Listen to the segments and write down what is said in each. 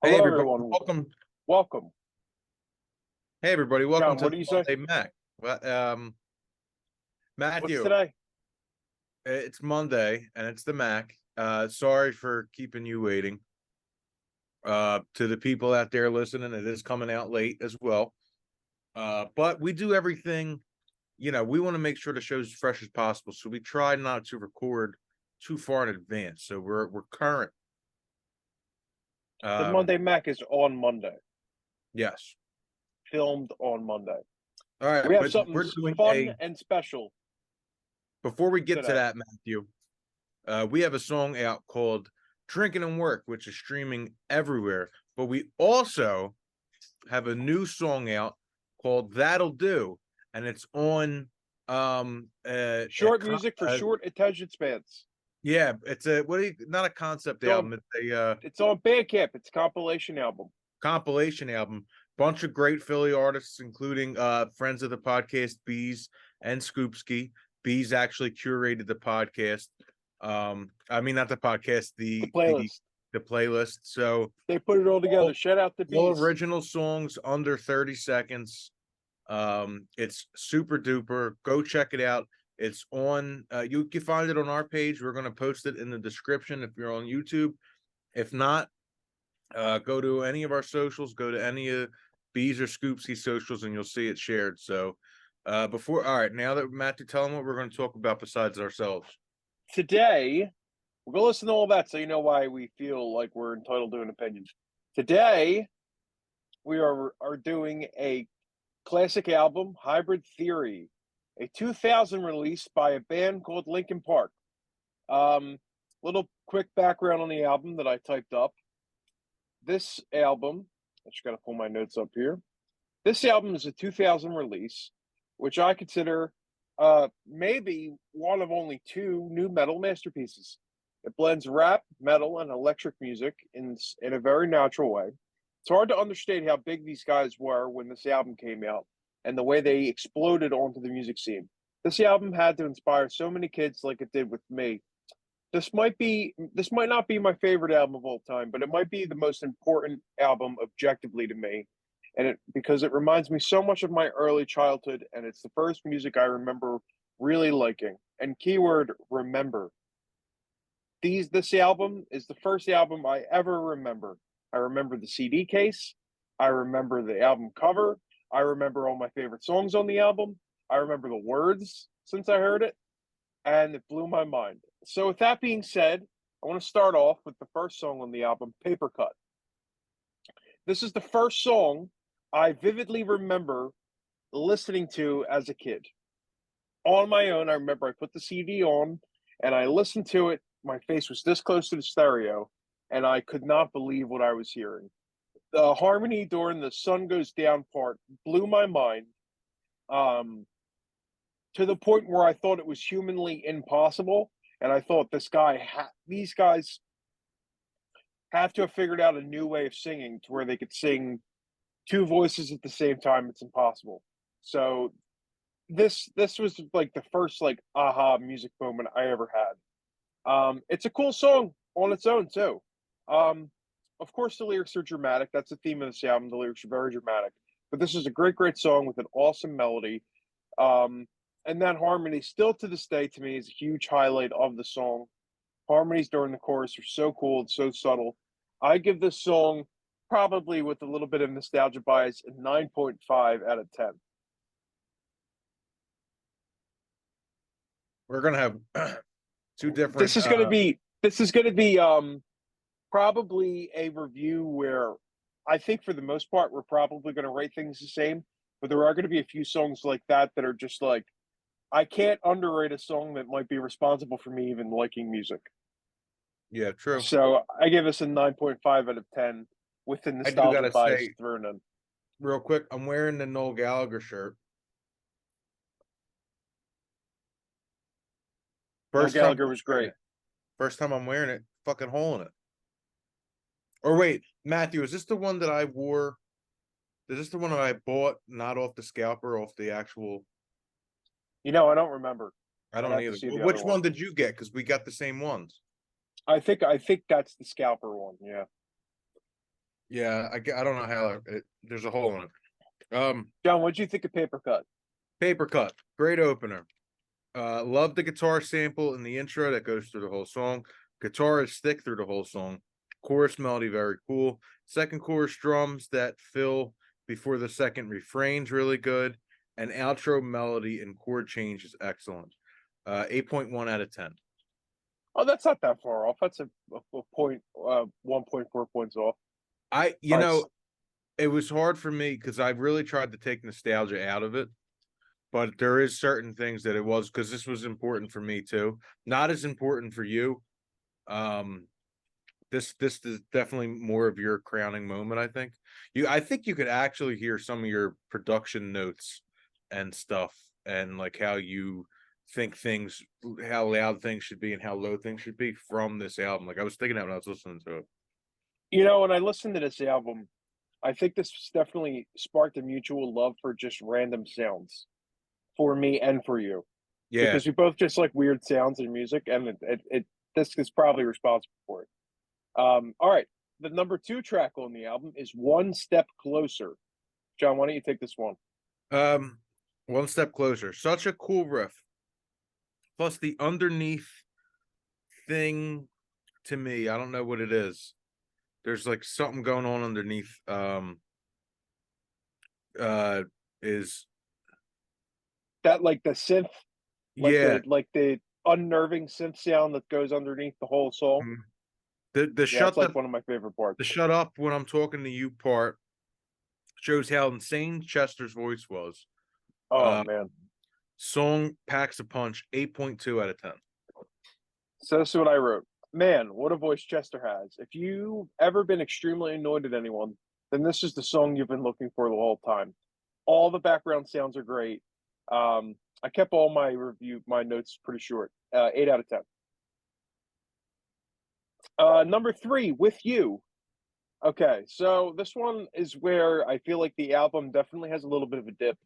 Hey Hello, everybody, everyone. welcome. Welcome. Hey everybody, welcome John, to what the do you say? Monday Mack. Well, What's Matthew, today? it's Monday and it's the Mac. Sorry for keeping you waiting. To the people out there listening, it is coming out late as well. But we do everything, we want to make sure the show's as fresh as possible. So we try not to record too far in advance. So we're current. The Monday Mac is on Monday, Yes. filmed on Monday. All right, We have but something we're doing fun and special before we get to today. that, Matthew. We have a song out called Drinkin In Work, which is streaming everywhere. But we also have a new song out called That'll Do, and it's on Short music for short attention spans. yeah, it's not a concept album, it's a It's on Bandcamp. It's a compilation album. compilation album. Bunch of great Philly artists, including friends of the podcast, Bees and Scoopski. Bees actually curated the podcast. I mean, not the podcast, The playlist. the playlist. So They put it all together. Shout out to all Bees. original songs under 30 seconds. It's super duper. Go check it out. It's on you can find it on our page. We're going to post it in the description if you're on YouTube. If not, go to any of our socials, go to any of Bees or Scoopsy socials, and you'll see it shared. So all right, now that Matthew, tell them what we're going to talk about besides ourselves. Today, we're going to listen to all that so you know why we feel like we're entitled to an opinion. Today, we are doing a classic album, Hybrid Theory, a 2000 release by a band called Linkin Park. Little quick background on the album that I typed up. This album, I just got to pull my notes up here. This album is a 2000 release, which I consider maybe one of only two new metal masterpieces. It blends rap, metal, and electric music in a very natural way. It's hard to understand how big these guys were when this album came out and the way they exploded onto the music scene. This album had to inspire so many kids like it did with me. This might not be my favorite album of all time, but it might be the most important album objectively to me. And because it reminds me so much of my early childhood, and it's the first music I remember really liking. And keyword remember. This album is the first album I ever remember. I remember the CD case. I remember the album cover. I remember all my favorite songs on the album. I remember the words since I heard it, and it blew my mind. So with that being said, I want to start off with the first song on the album, Paper Cut. This is the first song I vividly remember listening to as a kid. On my own, I remember I put the CD on and I listened to it. My face was this close to the stereo, and I could not believe what I was hearing. The harmony during the sun goes down part blew my mind, to the point where I thought it was humanly impossible. And I thought these guys have to have figured out a new way of singing to where they could sing two voices at the same time. It's impossible. So this was like the first like aha music moment I ever had. It's a cool song on its own too. Of course the lyrics are dramatic. That's the theme of this album. The lyrics are very dramatic. But this is a great song with an awesome melody. And that harmony still to this day to me is a huge highlight of the song. Harmonies during the chorus are so cool and so subtle. I give this song, probably with a little bit of nostalgia bias, a 9.5 out of 10. We're gonna have two different. This is gonna be probably a review where I think for the most part we're probably gonna rate things the same, but there are gonna be a few songs like that are just like I can't underrate a song that might be responsible for me even liking music. Yeah, true. So I give us a 9.5 out of 10 with the I do nostalgia gotta bias say, thrown in. real quick, I'm wearing the Noel Gallagher shirt. Noel Gallagher was great. First time I'm wearing it, fucking hole in it. Or wait, Matthew, is this the one that I wore? Is this the one that I bought, not off the scalper, off the actual? I don't remember. I don't either. Which one did you get? Because we got the same ones. I think that's the scalper one. Yeah. Yeah, I don't know how there's a hole in it. John, what'd you think of Paper Cut? Paper Cut, great opener. Love the guitar sample in the intro that goes through the whole song. Guitar is thick through the whole song. Chorus melody very cool. Second chorus drums that fill before the second refrain's really good. And outro melody and chord change is excellent. 8.1 out of 10. Oh, that's not that far off. That's a point, 1.4 points off. You All right. know, it was hard for me because I really tried to take nostalgia out of it. But there is certain things that it was, because this was important for me too. Not as important for you. Um, this is definitely more of your crowning moment, I think. I think you could actually hear some of your production notes and stuff, and like how you think things, how loud things should be and how low things should be from this album. Like I was thinking that when I was listening to it. You know, when I listened to this album, I think this definitely sparked a mutual love for just random sounds for me and for you, Yeah. because we both just like weird sounds in music, and this is probably responsible for it. All right, the number 2 track on the album is One Step Closer. John, why don't you take this one? Um, One Step Closer. Such a cool riff. Plus the underneath thing to me, I don't know what it is. There's like something going on underneath. Is That like the synth, Yeah. like the unnerving synth sound that goes underneath the whole song. Mhm. The Yeah, it's shut like one of my favorite parts. the shut up when I'm talking to you part shows how insane Chester's voice was. Oh Uh, man. Song packs a punch. 8.2 out of 10. So this is what I wrote. Man, what a voice Chester has. If you've ever been extremely annoyed at anyone, then this is the song you've been looking for the whole time. All the background sounds are great. I kept all my notes pretty short. 8 out of 10. Number 3, With You. Okay, so this one is where I feel like the album definitely has a little bit of a dip.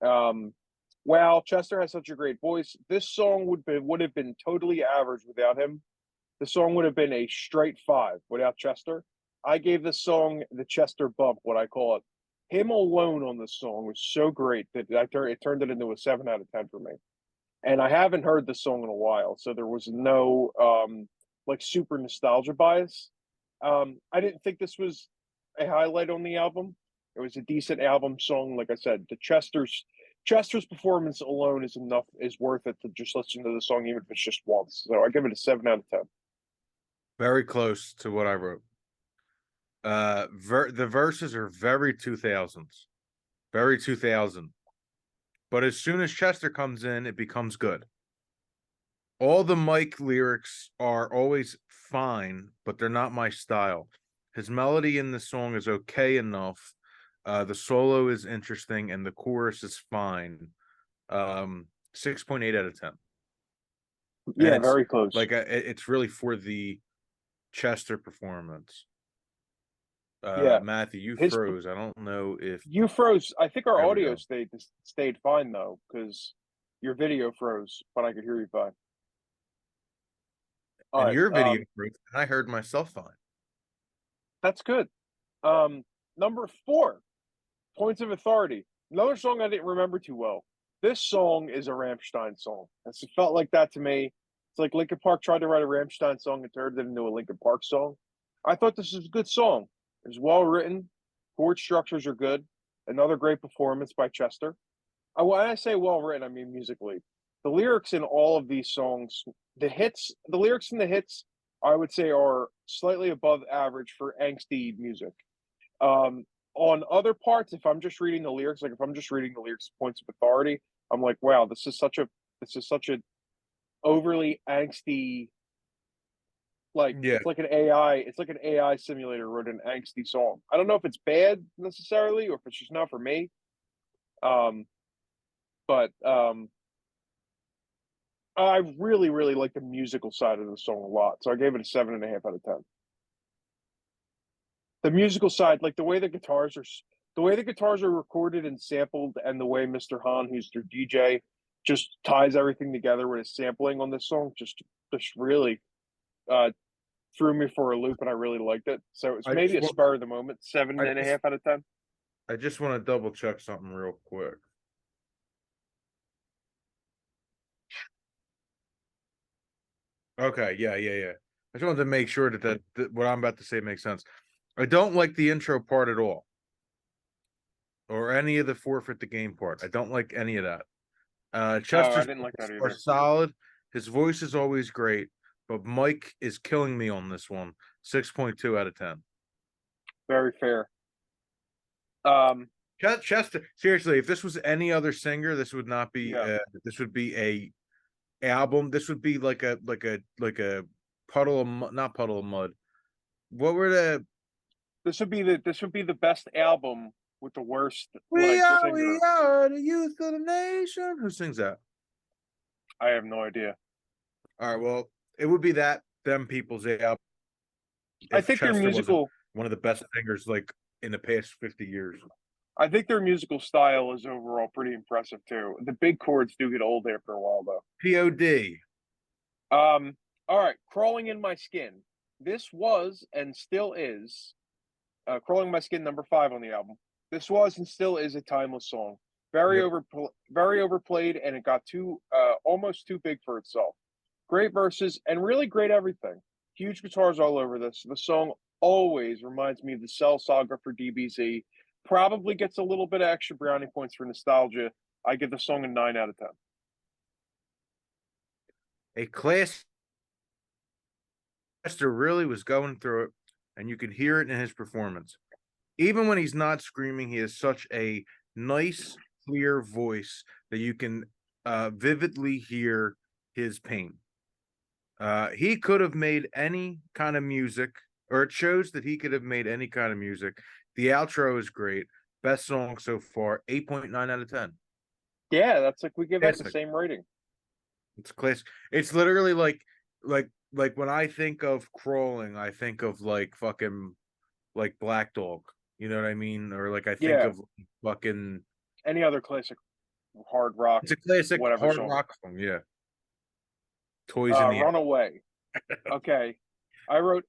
Um, while Chester has such a great voice, this song would have been totally average without him. The song would have been a straight 5 without Chester. I gave this song the Chester bump, what I call it. Him alone on this song was so great that it turned it into a 7 out of 10 for me. And I haven't heard this song in a while, so there was no like super nostalgia bias. I didn't think this was a highlight on the album. It was a decent album song. Like I said, the Chester's performance alone is worth it to just listen to the song, even if it's just once. So I give it a 7 out of 10. Very close to what I wrote. The verses are very 2000s. Very 2000. But as soon as Chester comes in, it becomes good. All the Mike lyrics are always fine, but they're not my style. His melody in the song is okay enough. The solo is interesting, and the chorus is fine. 6.8 out of 10. And Yeah, it's very close. like it's really for the Chester performance. Yeah, Matthew, you his froze. I don't know if you froze. I think our there we audio go. stayed fine though, because your video froze, but I could hear you fine. All And right, your video froze, and I heard myself fine. that's good. Um, Number 4, Points of Authority. Another song I didn't remember too well. This song is a Rammstein song. It felt like that to me. It's like Linkin Park tried to write a Rammstein song and turned it into a Linkin Park song. I thought this was a good song. It was well written. Chord structures are good. Another great performance by Chester. When I say well written, I mean musically. The lyrics in all of these songs, the lyrics in the hits, I would say are slightly above average for angsty music. Um, on other parts, if I'm just reading the lyrics, like if I'm just reading the lyrics of Points of Authority, I'm like, wow, this is such a overly angsty, like Yeah. it's like an AI simulator wrote an angsty song. I don't know if it's bad necessarily or if it's just not for me. Um, but I really, really like the musical side of the song a lot. So I gave it a 7.5 out of 10. The musical side, like the way the guitars are recorded and sampled, and the way Mr. Hahn, who's their DJ, just ties everything together with his sampling on this song, just really uh threw me for a loop, and I really liked it. So it's I maybe just a want, spur of the moment, seven I and a just, half out of 10. I just want to double check something real quick. Okay, yeah. I just wanted to make sure that what I'm about to say makes sense. I don't like the intro part at all, or any of the forfeit the game part. I don't like any of that. Oh, I Chester's didn't like that are either. solid. His voice is always great, but Mike is killing me on this one. 6.2 out of 10. Very fair. Um, Chester, seriously, if this was any other singer, this would not be. yeah, This would be a album. This would be like a puddle of not puddle of mud. What were the this would be the best album with the worst We like are, we singer. are the youth of the nation. Who sings that? I have no idea. All right, well, it would be them people's album I if think their Chester wasn't musical one of the best singers like in the past 50 years. I think their musical style is overall pretty impressive too. The big chords do get old after a while though. POD. All right, Crawling in My Skin. This was and still is Crawling in My Skin number 5 on the album. This was and still is a timeless song. Yep. Very overplayed, and it got almost too big for itself. Great verses and really great everything. Huge guitars all over this. The song always reminds me of the Cell Saga for DBZ. Probably gets a little bit of extra brownie points for nostalgia. I give the song a 9 out of 10. A class Chester really was going through it, and you could hear it in his performance. Even when he's not screaming, he has such a nice, clear voice that you can vividly hear his pain. He could have made any kind of music, or it shows that he could have made any kind of music. The outro is great. Best song so far, 8.9 out of 10. Yeah, that's like we give that the Classic. same rating. It's classic. It's literally like when I think of crawling, I think of like fucking like Black Dog. You know what I mean? Or like I think Yeah. of fucking Any other classic hard rock, it's a classic whatever hard song. rock song, yeah. Toys in the Runaway. Okay. I wrote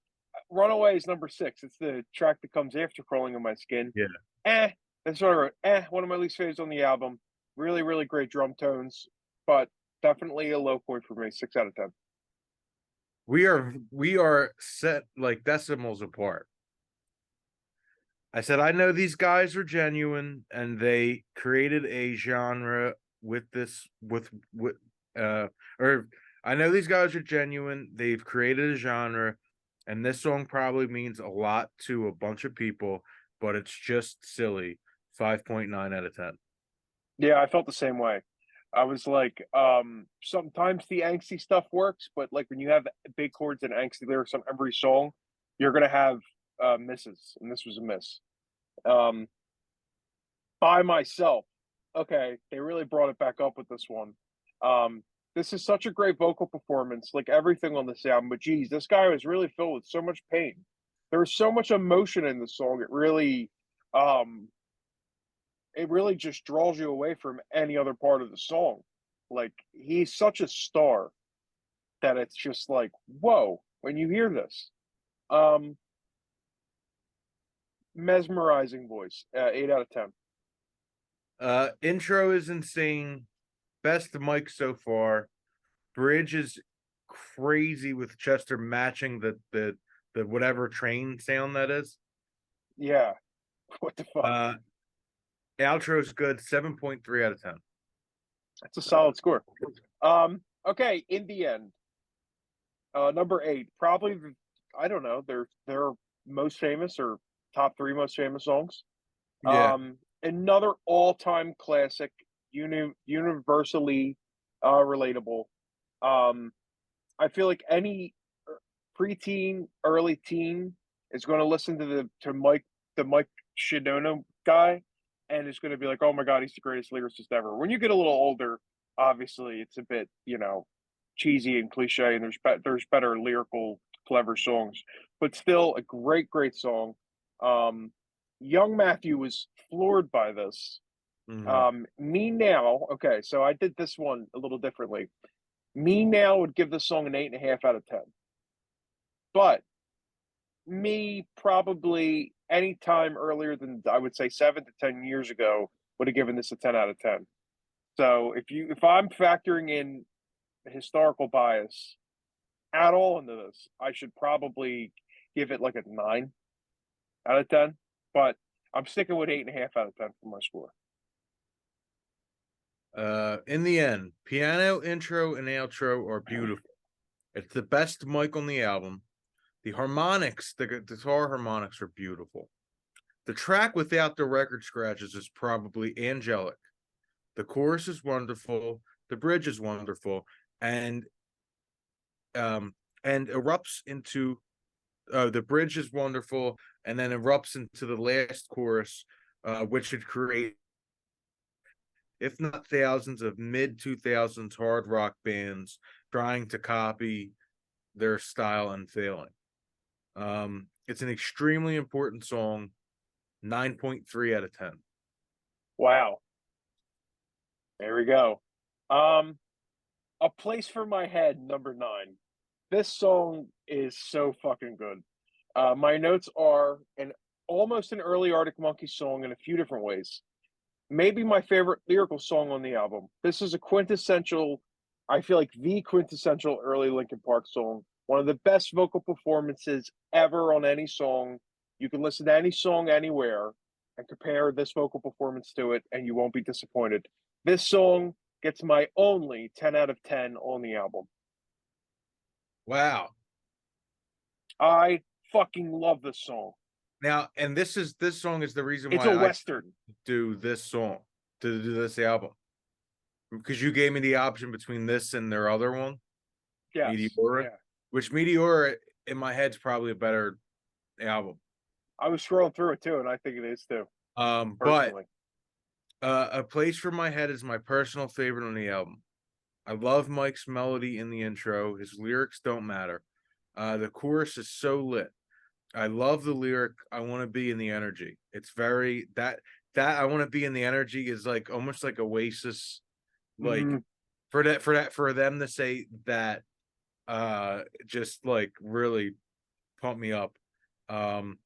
Runaway is number 6. It's the track that comes after Crawling in My Skin. Yeah. That's what I wrote. One of my least favorites on the album. Really, really great drum tones, but definitely a low point for me. 6 out of 10. We are set like decimals apart. I said I know these guys are genuine and they created a genre with this with or I know these guys are genuine. They've created a genre, and this song probably means a lot to a bunch of people, but it's just silly. 5.9 out of 10. Yeah, I felt the same way. I was like, sometimes the angsty stuff works, but like when you have big chords and angsty lyrics on every song, you're gonna have misses, and this was a miss. By Myself. Okay, they really brought it back up with this one. This is such a great vocal performance, like everything on this album. But geez, this guy was really filled with so much pain. There was so much emotion in the song. Um, it really just draws you away from any other part of the song. Like he's such a star that it's just like, whoa, when you hear this. Um, Mesmerizing voice, 8 out of 10. Intro is insane. Best mic so far. Bridge is crazy with Chester matching the whatever train sound that is. Yeah. What the fuck? Outro is good. 7.3 out of 10. That's a solid score. Okay, in the end, number 8, probably I don't know, their most famous or top 3 most famous songs. Yeah. Another all-time classic, universally relatable. I feel like any preteen, early teen is going to listen to the Mike Shinoda guy, and is going to be like, "Oh my god, he's the greatest lyricist ever." When you get a little older, obviously, it's a bit cheesy and cliche, and there's better lyrical, clever songs, but still a great song. Young Matthew was floored by this. Me Now, okay, so I did this one a little differently. Me Now would give the song an 8.5 out of 10. But me probably any time earlier than, I would say, 7 to 10 years ago would have given this a 10 out of 10. So if I'm factoring in historical bias at all into this, I should probably give it like a 9 out of 10. But I'm sticking with 8.5 out of 10 for my score. In the end, piano intro and outro are beautiful. It's the best mic on the album. The harmonics, the guitar harmonics are beautiful. The track without the record scratches is probably angelic. The chorus is wonderful. The bridge is wonderful, and erupts into the bridge is wonderful, and then erupts into the last chorus, which should create, if not thousands, of mid 2000s hard rock bands trying to copy their style and failing. It's an extremely important song. 9.3 out of 10. Wow. There we go. A Place for My Head, number 9. This song is so fucking good. My notes are almost an early Arctic Monkeys song in a few different ways. Maybe my favorite lyrical song on the album. This is a quintessential, I feel like the quintessential early Linkin Park song. One of the best vocal performances ever on any song. You can listen to any song anywhere and compare this vocal performance to it, and you won't be disappointed. This song gets my only 10 out of 10 on the album. Wow. I fucking love this song. Now, and this song is the reason It's why a Western. I do this song, to do this album. Because you gave me the option between this and their other one, Yes. Meteora, Yeah. which Meteora in my head's probably a better album. I was scrolling through it too, and I think it is too. But A Place for My Head is my personal favorite on the album. I love Mike's melody in the intro. His lyrics don't matter. The chorus is so lit. I love the lyric, I want to be in the energy. It's very that I want to be in the energy is like almost like Oasis, like for them to say that, just like really pump me up. And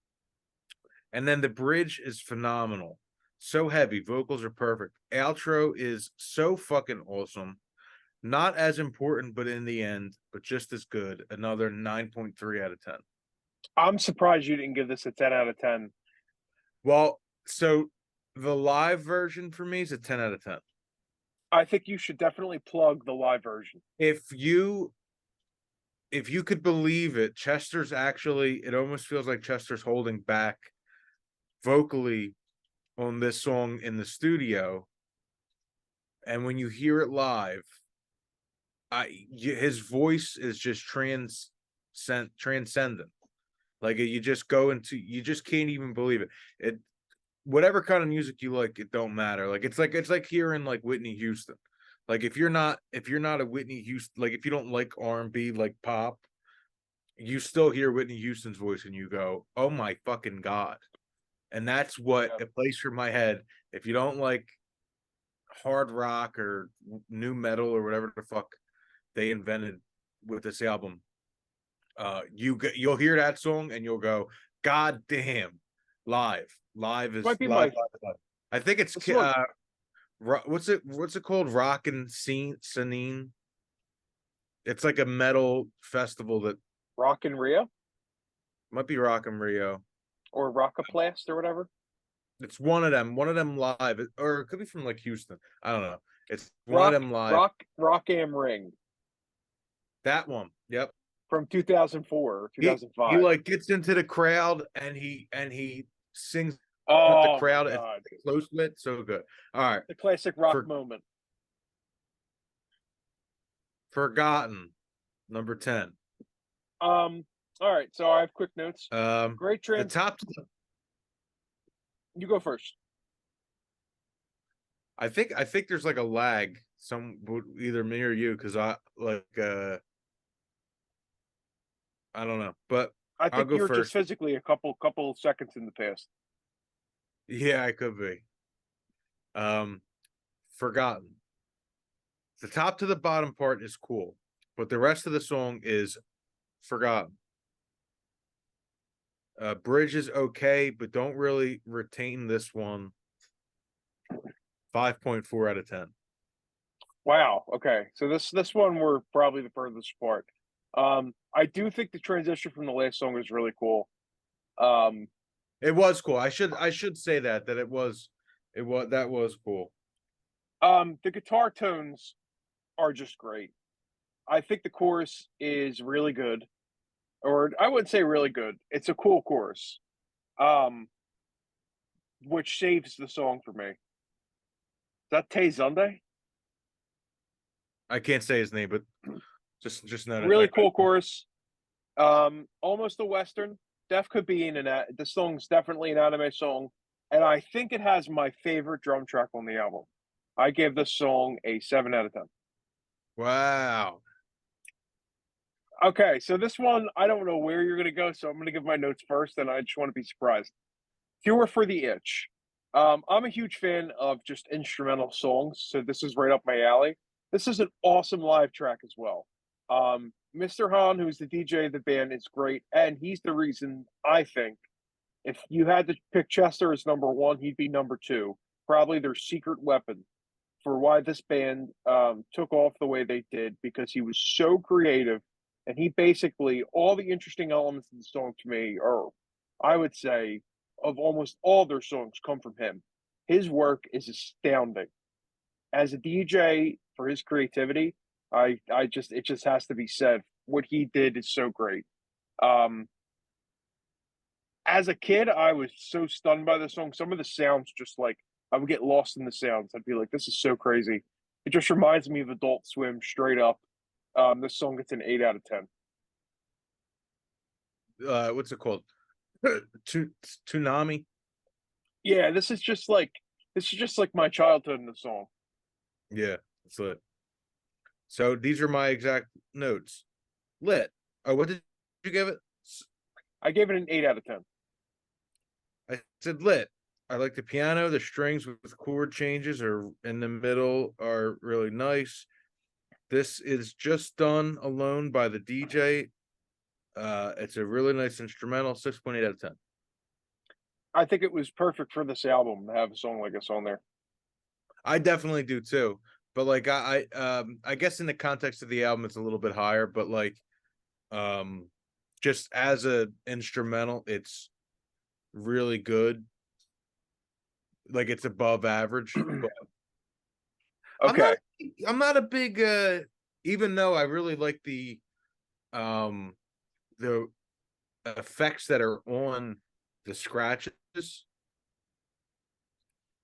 then the bridge is phenomenal. So heavy, vocals are perfect. Outro is so fucking awesome. Not as important, but in the end, but just as good. Another 9.3 out of 10. I'm surprised you didn't give this a 10 out of 10. Well, so the live version for me is a 10 out of 10. I think you should definitely plug the live version. If you could believe it, Chester's actually, it almost feels like Chester's holding back vocally on this song in the studio. And when you hear it live, his voice is just transcendent. Like you just can't even believe it. Whatever kind of music you like, it don't matter. Like it's like hearing like Whitney Houston. Like if you're not a Whitney Houston, like if you don't like R&B, like pop, you still hear Whitney Houston's voice and you go, oh my fucking God. And that's what A Place for My Head. If you don't like hard rock or new metal or whatever the fuck they invented with this album, you'll hear that song and you'll go, God damn, live is Might be live. my. I think it's what's it called? Rockin' Scene. It's like a metal festival that Rock in Rio might be Rockin' Rio or Rockaplast or whatever. It's one of them live, or it could be from like Houston. I don't know. It's one of them live. Rock Am Ring. That one. Yep. From 2004 or 2005. He like gets into the crowd and he sings. Oh, the crowd is close to it. So good. All right. The classic rock moment. Forgotten. Number 10. All right. So I have quick notes. Great trend. The top. You go first. I think there's like a lag. Either me or you, because I don't know, but I think you're just physically a couple seconds in the past. Yeah, I could be. Forgotten. The top to the bottom part is cool, but the rest of the song is forgotten. Bridge is okay, but don't really retain this one. 5.4 out of 10. Wow. Okay. So this one we're probably the furthest apart. I do think the transition from the last song is really cool. Um, It was cool. I should say that that was cool. the guitar tones are just great. I think the chorus is really good, or I wouldn't say really good. It's a cool chorus, um, which saves the song for me. Is that Tay Sunday? I can't say his name, but just know Really that. cool chorus. Almost a western. Def could be in the song's definitely an anime song, and I think it has my favorite drum track on the album. I gave this song a 7 out of 10. Wow. Okay, so this one I don't know where you're gonna go, so I'm gonna give my notes first, and I just want to be surprised. Cure for the Itch. I'm a huge fan of just instrumental songs, so this is right up my alley. This is an awesome live track as well. Mr. Han, who's the DJ of the band, is great, and he's the reason I think if you had to pick Chester as number one, he'd be number two. Probably their secret weapon for why this band took off the way they did because he was so creative, and he basically all the interesting elements of the song to me are, I would say, of almost all their songs come from him. His work is astounding. As a DJ, for his creativity, I just it just has to be said. What he did is so great. Um, as a kid, I was so stunned by the song. Some of the sounds just like I would get lost in the sounds. I'd be like, this is so crazy. It just reminds me of Adult Swim straight up. This song gets an 8 out of 10. What's it called? Tsunami. Yeah, this is just like my childhood in the song. Yeah, that's lit. So these are my exact notes. Lit. Oh, what did you give it? I gave it an 8 out of 10. I said lit. I like the piano. The strings with chord changes are in the middle are really nice. This is just done alone by the DJ. It's a really nice instrumental. 6.8 out of 10. I think it was perfect for this album to have a song like this on there. I definitely do too. But like I guess in the context of the album, it's a little bit higher. But like, just as a instrumental, it's really good. Like it's above average. But Okay. I'm not a big even though I really like um the effects that are on the scratches.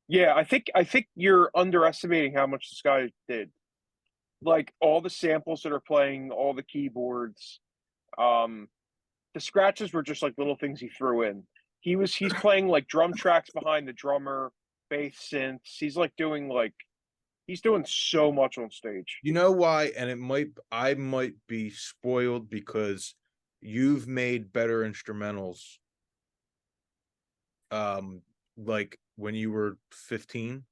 Yeah, I think you're underestimating how much this guy did. Like all the samples that are playing, all the keyboards, um, the scratches were just like little things he threw in. He's playing like drum tracks behind the drummer, bass synths. He's doing so much on stage. You know why? And I might be spoiled because you've made better instrumentals like when you were 15.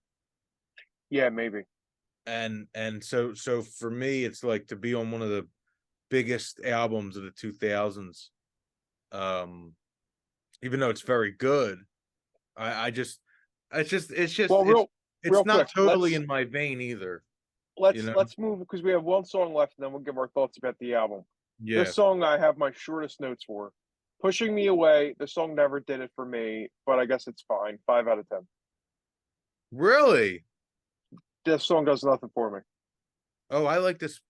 Yeah, maybe. And so for me it's like to be on one of the biggest albums of the 2000s, um even though it's very good, I just Well, real it's not quick, totally in my vein either, you know. let's move because we have one song left, and then we'll give our thoughts about the album. Yeah. This song I have my shortest notes for. Pushing Me Away, the song never did it for me, but I guess it's fine. 5 out of 10. Really? This song does nothing for me. Oh, I like this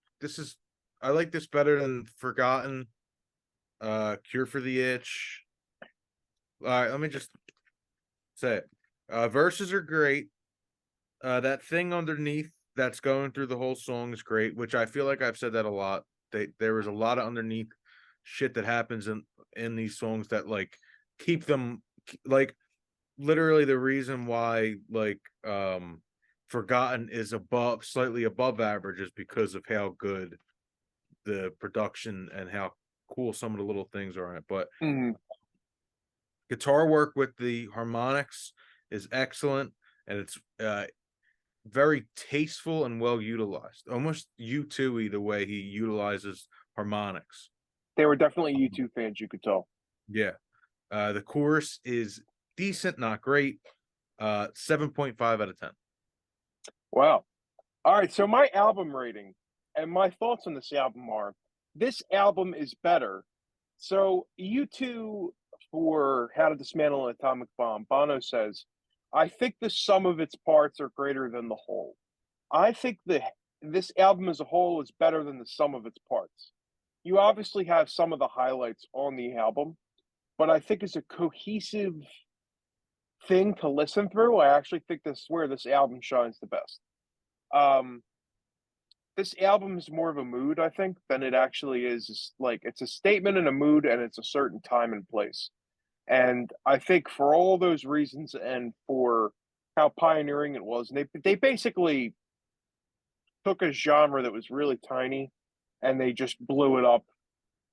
better than Forgotten, Cure for the Itch. All right, let me just say it. Verses are great. That thing underneath that's going through the whole song is great, which I feel like I've said that a lot. There was a lot of underneath shit that happens in these songs that like keep them like literally the reason why like Forgotten is slightly above average is because of how good the production and how cool some of the little things are in it. But guitar work with the harmonics is excellent, and it's very tasteful and well utilized. Almost U2-y the way he utilizes harmonics. They were definitely U2 fans, you could tell. Yeah. The chorus is decent, not great. 7.5 out of 10. Wow. All right, so my album rating and my thoughts on this album are: this album is better. So U2 for How to Dismantle an Atomic Bomb, Bono says, I think the sum of its parts are greater than the whole. I think this album as a whole is better than the sum of its parts. You obviously have some of the highlights on the album, but I think as a cohesive thing to listen through, I actually think this is where this album shines the best. Um, this album is more of a mood, I think, than it actually is. Like, it's a statement and a mood, and it's a certain time and place. And I think for all those reasons, and for how pioneering it was, and they basically took a genre that was really tiny, and they just blew it up,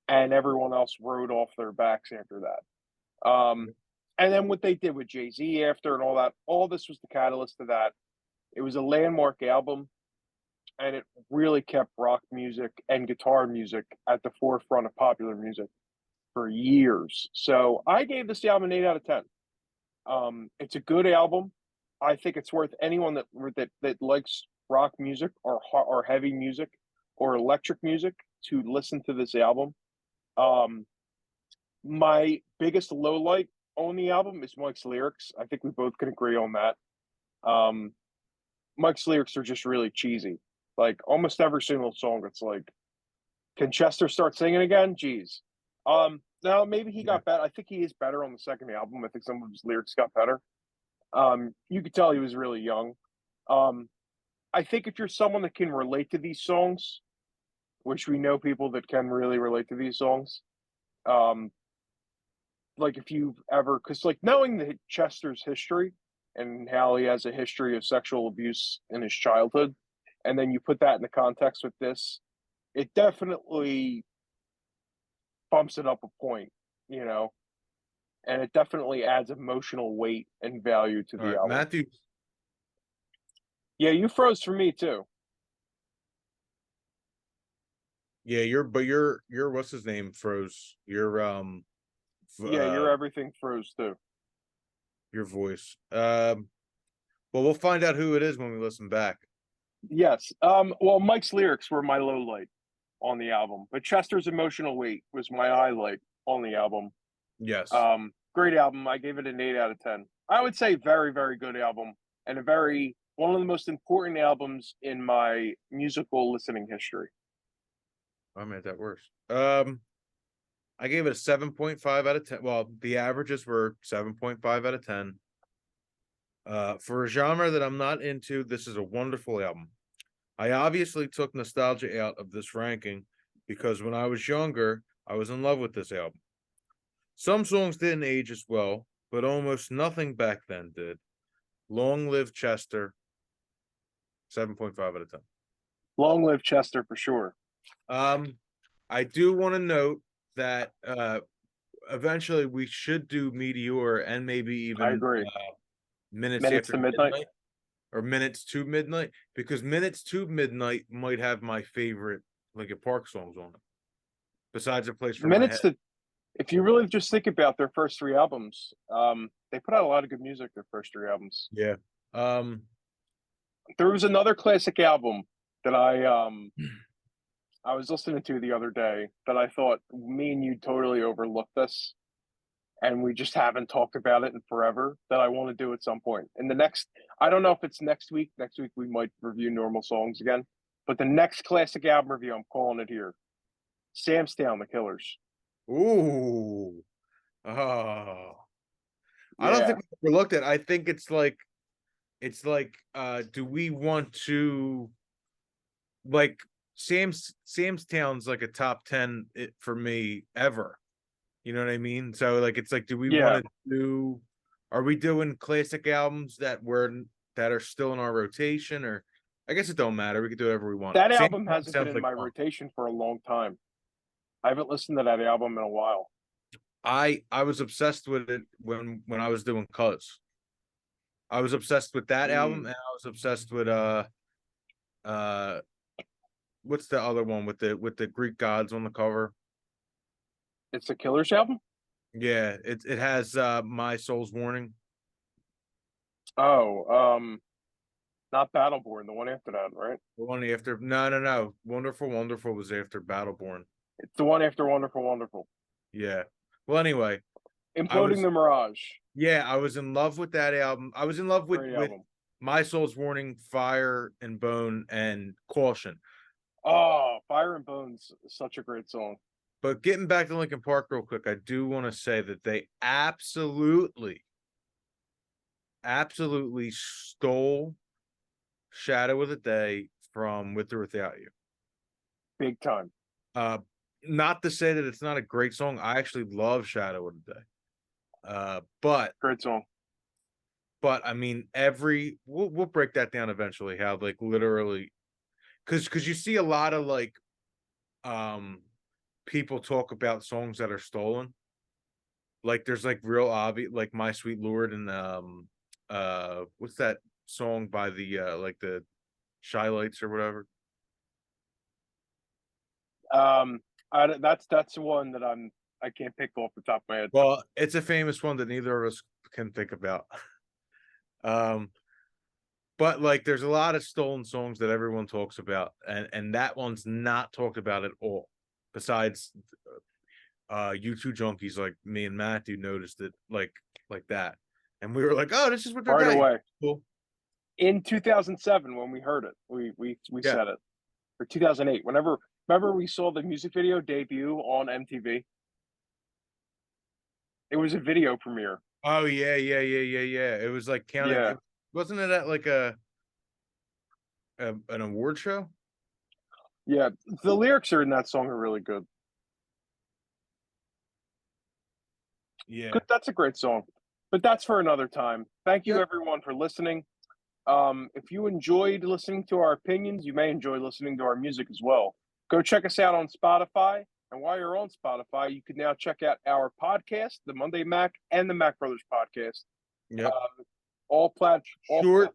and everyone else rode off their backs after that. And then what they did with Jay-Z after and all that, all this was the catalyst to that. It was a landmark album, and it really kept rock music and guitar music at the forefront of popular music for years. So I gave this album an 8 out of 10. It's a good album. I think it's worth anyone that likes rock music or heavy music or electric music to listen to this album. My biggest low light on the album is Mike's lyrics. I think we both can agree on that. Mike's lyrics are just really cheesy. Like, almost every single song, it's like, can Chester start singing again? Jeez. Now maybe he got better. I think he is better on the second album. I think some of his lyrics got better. You could tell he was really young. I think if you're someone that can relate to these songs, which we know people that can really relate to these songs, like if you've ever, because like knowing the Chester's history and how he has a history of sexual abuse in his childhood, and then you put that in the context with this, it definitely bumps it up a point, you know, and it definitely adds emotional weight and value to All the right, album. Matthew. Yeah, you froze for me too. Yeah, your what's his name froze. Yeah, your everything froze too. Your voice. Well, we'll find out who it is when we listen back. Yes. Well, Mike's lyrics were my low light on the album, but Chester's emotional weight was my highlight on the album. Yes. Great album. I gave it an 8 out of 10. I would say very, very good album, and one of the most important albums in my musical listening history. I made that worse. I gave it a 7.5 out of 10. Well, the averages were 7.5 out of 10. For a genre that I'm not into, this is a wonderful album. I obviously took nostalgia out of this ranking because when I was younger, I was in love with this album. Some songs didn't age as well, but almost nothing back then did. Long live Chester. 7.5 out of 10. Long live Chester for sure. I do want to note that eventually we should do Meteor and maybe even I agree. minutes Minutes after to midnight or minutes to midnight, because minutes to midnight might have my favorite Linkin Park songs on it. Besides A Place for My Head. If you really just think about their first three albums, they put out a lot of good music. Their first three albums. Yeah. There was another classic album that I was listening to the other day that I thought me and you totally overlooked this, and we just haven't talked about it in forever, that I want to do at some point. In the next, I don't know if it's next week. Next week we might review Normal Songs again. But the next classic album review, I'm calling it here. Sam's Town, The Killers. Ooh. Oh. Yeah. I don't think we overlooked it. I think it's like, do we want to, like, Sam's Town's like a top 10 for me ever. You know what I mean? So like, it's like, do we want to do? Are we doing classic albums that are still in our rotation, or I guess it don't matter. We can do whatever we want. That album hasn't been in my rotation for a long time. I haven't listened to that album in a while. I was obsessed with it when I was doing Cuz. I was obsessed with that album, and I was obsessed with what's the other one with the Greek gods on the cover? It's the Killers album? Yeah, it has My Soul's Warning. Oh, not Battleborn, the one after that, right? The one after no. Wonderful Wonderful was after Battleborn. It's the one after Wonderful Wonderful. Yeah. Well, anyway, I Imploding was the Mirage. yeah, I was in love with that album. I was in love Great with album. My Soul's Warning, Fire and Bone, and Caution. Oh, Fire and Bones is such a great song. But getting back to Linkin Park real quick, I do want to say that they absolutely stole Shadow of the Day from With or Without You. Big time. Not to say that it's not a great song. I actually love Shadow of the Day. But Great song. I mean, we'll break that down eventually, how like literally because you see a lot of like people talk about songs that are stolen. Like there's like real obvious, like My Sweet Lord, and what's that song by the like the Shy Lights or whatever. That's one that I can't pick off the top of my head. Well, it's a famous one that neither of us can think about. But like there's a lot of stolen songs that everyone talks about, and that one's not talked about at all. Besides U2 junkies like me and Matthew noticed it like that. And we were like, oh, this is what they're Right doing. away. Cool. In 2007, when we heard it, we Yeah. said it. Or 2008. Remember we saw the music video debut on MTV? It was a video premiere. Oh yeah. It was like counted. Yeah. Wasn't it at like an award show? Yeah. The lyrics are in that song are really good. Yeah. Good, that's a great song. But that's for another time. Thank you Yep. everyone for listening. If you enjoyed listening to our opinions, you may enjoy listening to our music as well. Go check us out on Spotify. And while you're on Spotify, you can now check out our podcast, the Monday Mack and the Mack Brothers Podcast. Yep. All platforms.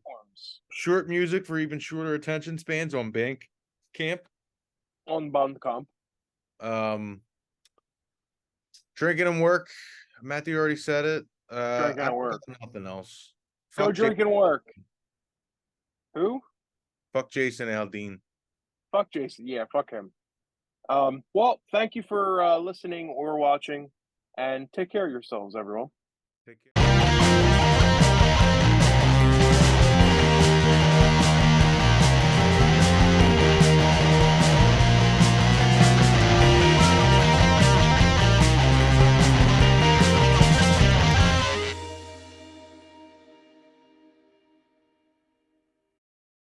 Short music for even shorter attention spans on Bandcamp. On Bandcamp. Drinking and Work. Matthew already said it. Drinking and Work. Nothing else. Go Fuck drink and work. Who? Fuck Jason Aldean. Fuck Jason. Yeah, fuck him. Well, thank you for listening or watching, and take care of yourselves, everyone. Take care.